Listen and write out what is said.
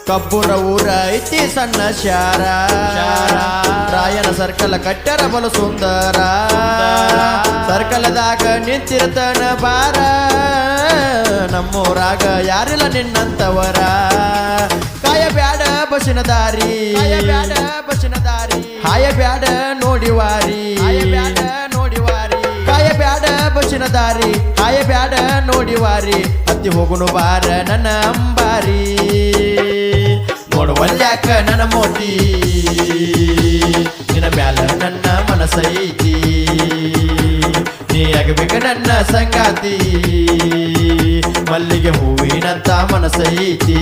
ಕಬ್ಬುರ ಊರ ಐತಿ ಸಣ್ಣ ಶಾರ ರಾಯನ ಸರ್ಕಲ್ ಕಟ್ಟರ ಬಲು ಸುಂದರ ಸರ್ಕಲದಾಗ ನಿಂತಿರ್ತನ ಬಾರ ನಮ್ಮೂರಾಗ ಯಾರಿಲ್ಲ ನಿನ್ನಂತವರ ಕಾಯ ಬ್ಯಾಡ ಬಸಿನ ದಾರಿ ಹಾಯ ಬ್ಯಾಡ ನೋಡಿವಾರಿ ಕಾಯ ಬ್ಯಾಡ ಬಸಿನ ದಾರಿ ಹಾಯ ಬ್ಯಾಡ ನೋಡಿವಾರಿ ಹತ್ತಿ ಹೋಗುನು ಬಾರ ನನ್ನ ಅಂಬಾರಿ ನೋಡುವಲ್ಯಾಕ ನನ್ನ ಮೋಟಿ ನಿನ್ನ ಮ್ಯಾಲ ನನ್ನ ಮನಸ್ಸೈತಿ ನೀ ಆಗಬೇಕ ನನ್ನ ಸಂಗಾತಿ ಮಲ್ಲಿಗೆ ಹೂವಿನಂತ ಮನಸ್ಸೈತಿ